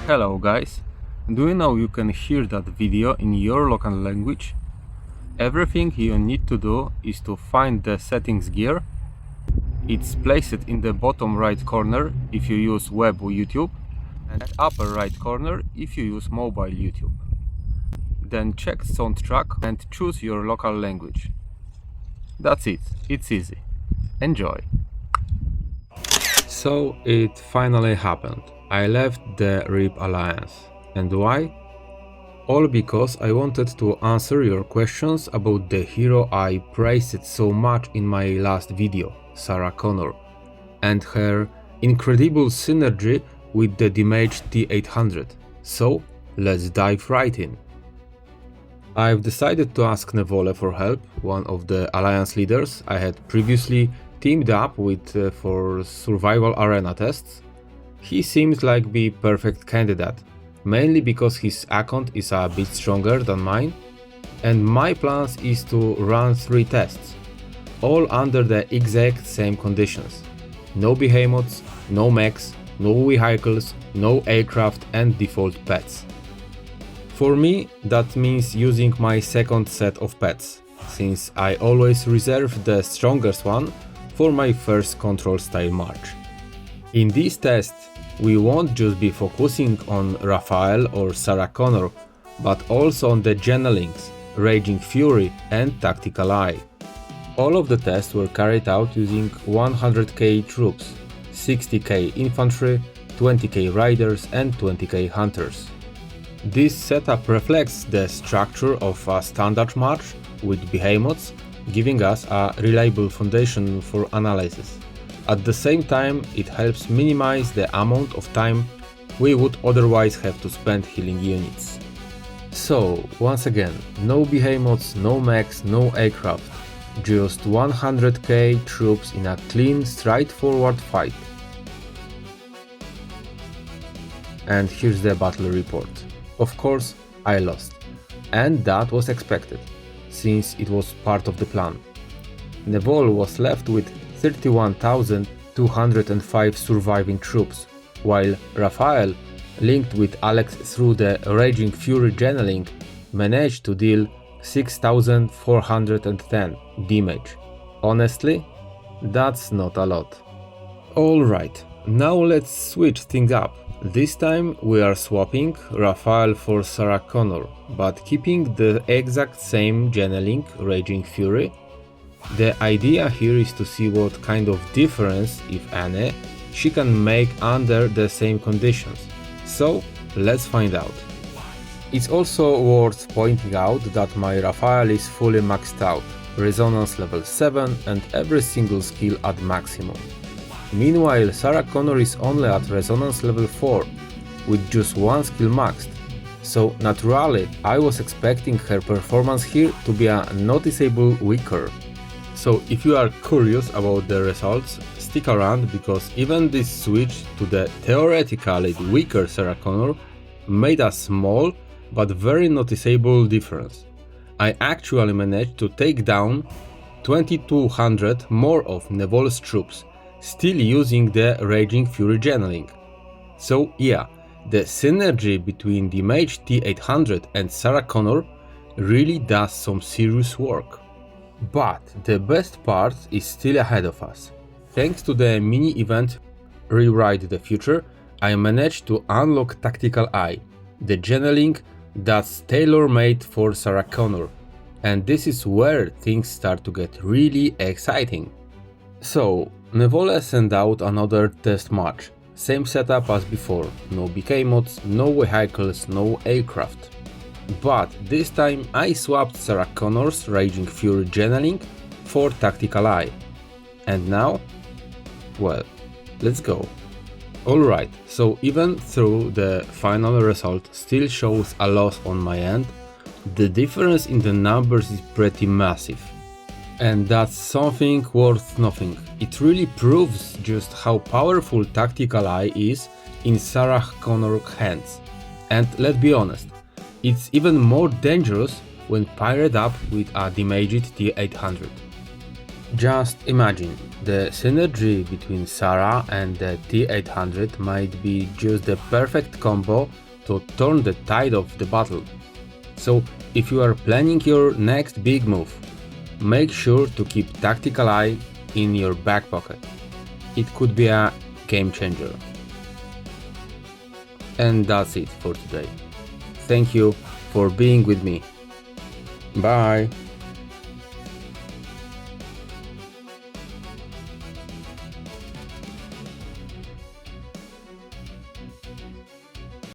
Hello guys, do you know you can hear that video in your local language? Everything you need to do is to find the settings gear. It's placed in the bottom right corner if you use web YouTube and upper right corner if you use mobile YouTube. Then check soundtrack and choose your local language. That's it, it's easy. Enjoy! So it finally happened. I left the RIP Alliance. And why? All because I wanted to answer your questions about the hero I praised so much in my last video, Sarah Connor, and her incredible synergy with the damaged T-800. So let's dive right in. I've decided to ask Nevole for help, one of the Alliance leaders I had previously teamed up with for survival arena tests. He seems like the perfect candidate, mainly because his account is a bit stronger than mine, and my plans is to run 3 tests, all under the exact same conditions. No behemoths, no mechs, no vehicles, no aircraft and default pets. For me, that means using my second set of pets, since I always reserve the strongest one for my first control style march. In this test, we won't just be focusing on Raphael or Sarah Connor, but also on the Gennelings, Raging Fury and Tactical Eye. All of the tests were carried out using 100k troops, 60k infantry, 20k riders and 20k hunters. This setup reflects the structure of a standard march with behemoths, giving us a reliable foundation for analysis. At the same time, it helps minimize the amount of time we would otherwise have to spend healing units. So, once again, no behemoths, no mechs, no aircraft, just 100k troops in a clean, straightforward fight. And here's the battle report. Of course, I lost. And that was expected, since it was part of the plan. Nevole was left with 31,205 surviving troops, while Raphael, linked with Alex through the Raging Fury Genneling, managed to deal 6,410 damage. Honestly, that's not a lot. Alright, now let's switch things up. This time we are swapping Raphael for Sarah Connor, but keeping the exact same Genneling Raging Fury. The idea here is to see what kind of difference, if any, she can make under the same conditions. So let's find out. It's also worth pointing out that my Raphael is fully maxed out, resonance level 7 and every single skill at maximum. Meanwhile, Sarah Connor is only at resonance level 4, with just one skill maxed. So naturally, I was expecting her performance here to be a noticeable weaker. So if you are curious about the results, stick around because even this switch to the theoretically weaker Sarah Connor made a small but very noticeable difference. I actually managed to take down 2,200 more of Nevole's troops, still using the Raging Fury Genneling. So yeah, the synergy between the Mage T-800 and Sarah Connor really does some serious work. But the best part is still ahead of us. Thanks to the mini-event Rewrite the Future, I managed to unlock Tactical Eye, the Genneling that's tailor-made for Sarah Connor. And this is where things start to get really exciting. So, Nevole sent out another test match. Same setup as before, no behemoths, no vehicles, no aircraft. But this time I swapped Sarah Connor's Raging Fury Genneling for Tactical Eye. And now? Well, let's go. Alright, so even though the final result still shows a loss on my end, the difference in the numbers is pretty massive. And that's something worth nothing. It really proves just how powerful Tactical Eye is in Sarah Connor's hands. And let's be honest, it's even more dangerous when paired up with a damaged T-800. Just imagine, the synergy between Sarah and the T-800 might be just the perfect combo to turn the tide of the battle. So, if you are planning your next big move, make sure to keep Tactical Eye in your back pocket. It could be a game changer. And that's it for today. Thank you for being with me. Bye!